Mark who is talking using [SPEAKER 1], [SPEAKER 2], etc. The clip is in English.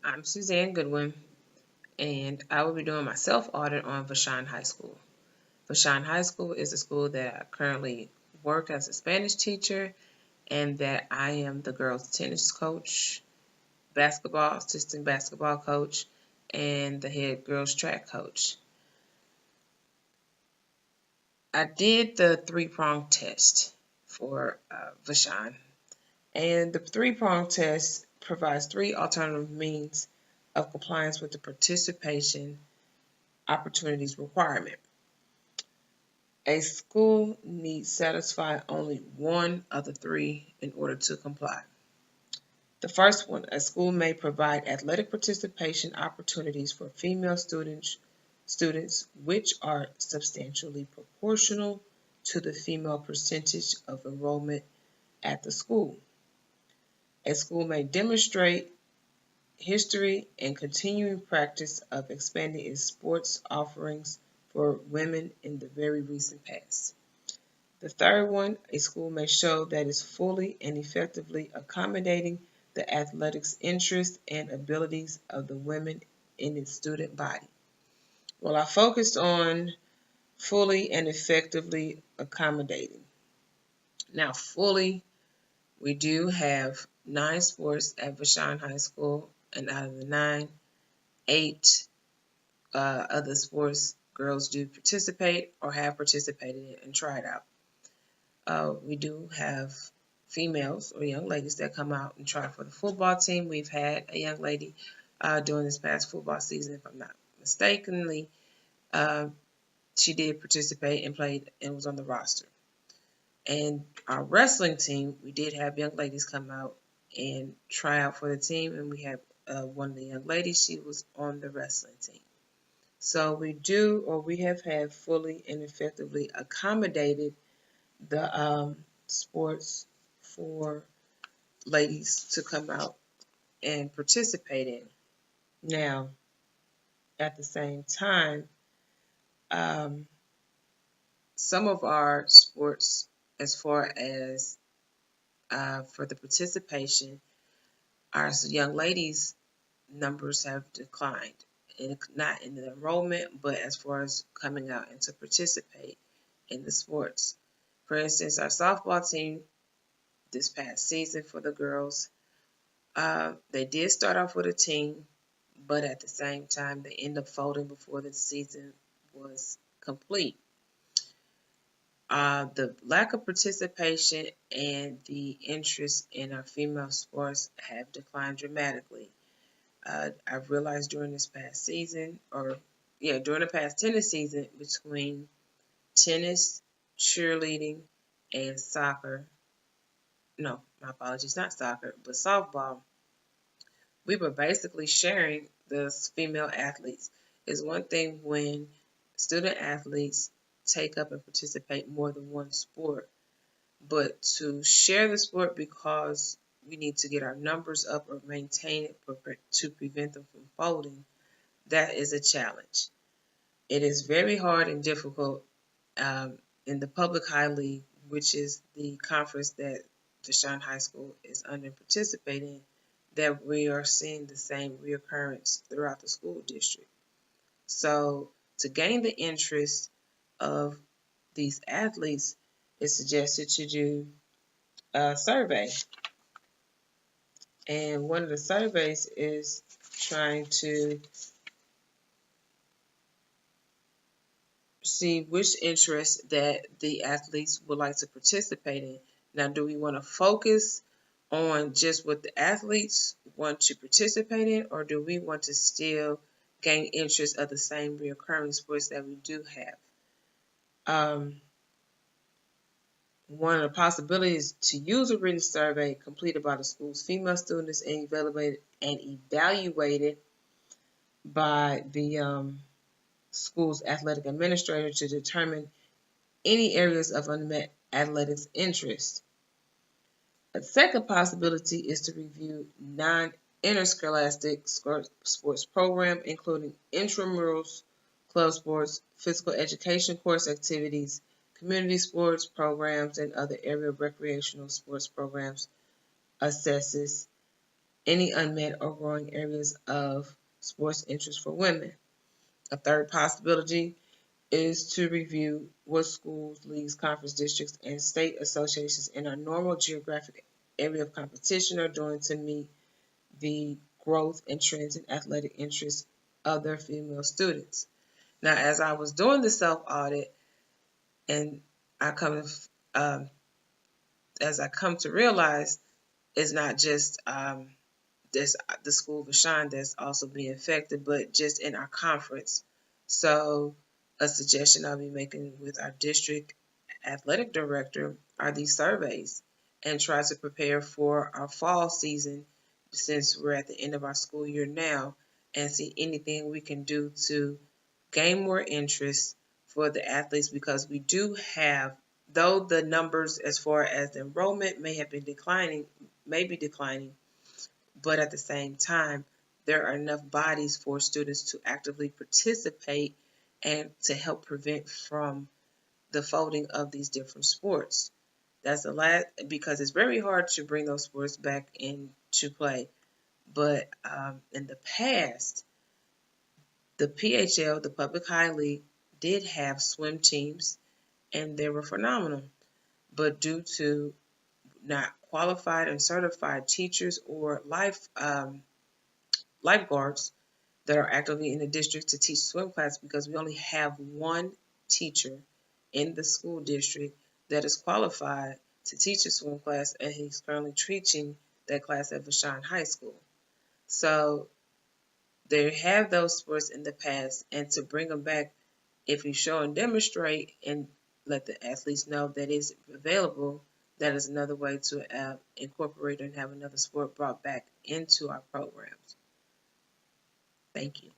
[SPEAKER 1] I'm Suzanne Goodwin, and I will be doing my self-audit on Vashon High School. Vashon High School is a school that I currently work as a Spanish teacher, and that I am the girls' tennis coach, basketball, assistant basketball coach, and the head girls' track coach. I did the three-prong test for Vashon, and the three-prong test provides three alternative means of compliance with the participation opportunities requirement. A school needs satisfy only one of the three in order to comply. The first one, a school may provide athletic participation opportunities for female students which are substantially proportional to the female percentage of enrollment at the school. A school may demonstrate history and continuing practice of expanding its sports offerings for women in the very recent past. The third one, a school may show that it's fully and effectively accommodating the athletics interests and abilities of the women in its student body. Well, I focused on fully and effectively accommodating. Now, fully, we do have 9 sports at Vashon High School, and out of the 9, 8 other sports girls do participate or have participated in and tried out. We do have females or young ladies that come out and try for the football team. We've had a young lady during this past football season, if I'm not mistakenly, uh, she did participate and played and was on the roster. And our wrestling team, we did have young ladies come out and try out for the team, and we had one of the young ladies, she was on the wrestling team. So we have had fully and effectively accommodated the sports for ladies to come out and participate in. Now, at the same time, um, some of our sports, as far as for the participation, our young ladies' numbers have declined. And not in the enrollment, but as far as coming out and to participate in the sports. For instance, our softball team this past season for the girls, they did start off with a team, but at the same time, they end up folding before the season was complete. The lack of participation and the interest in our female sports have declined dramatically. I've realized during this past season, during the past tennis season, between tennis, cheerleading, and soccer, no, my apologies, not soccer, but softball, we were basically sharing the female athletes. It's one thing when student athletes take up and participate more than one sport, but to share the sport because we need to get our numbers up or maintain it to prevent them from folding, that is a challenge. It is very hard and difficult in the Public High League, which is the conference that Vashon High School is under participating, that we are seeing the same reoccurrence throughout the school district. So to gain the interest of these athletes, it's suggested to do a survey. And one of the surveys is trying to see which interests that the athletes would like to participate in. Now, do we want to focus on just what the athletes want to participate in, or do we want to still gain interest of the same recurring sports that we do have? One of the possibilities to use a written survey completed by the school's female students and evaluated by the school's athletic administrator to determine any areas of unmet athletics interest. A second possibility is to review non-interscholastic sports program, including intramurals, club sports, physical education course activities, community sports programs, and other area recreational sports programs assesses any unmet or growing areas of sports interest for women. A third possibility is to review what schools, leagues, conference districts, and state associations in our normal geographic area of competition are doing to meet the growth and trends in athletic interests of their female students. Now, as I was doing the self-audit, and I come as I come to realize, it's not just this the school of Vashon that's also being affected, but just in our conference. So a suggestion I'll be making with our district athletic director are these surveys, and try to prepare for our fall season since we're at the end of our school year now, and see anything we can do to gain more interest for the athletes, because we do have, though the numbers as far as the enrollment may have been declining, may be declining, but at the same time, there are enough bodies for students to actively participate and to help prevent from the folding of these different sports. That's the last, because it's very hard to bring those sports back into play. But in the past, the PHL, the Public High League, did have swim teams, and they were phenomenal. But due to not qualified and certified teachers or lifeguards that are actively in the district to teach swim class, because we only have one teacher in the school district that is qualified to teach a swim class, and he's currently teaching that class at Vashon High School. So they have those sports in the past, and to bring them back, if you show and demonstrate and let the athletes know that it's available, that is another way to incorporate and have another sport brought back into our programs. Thank you.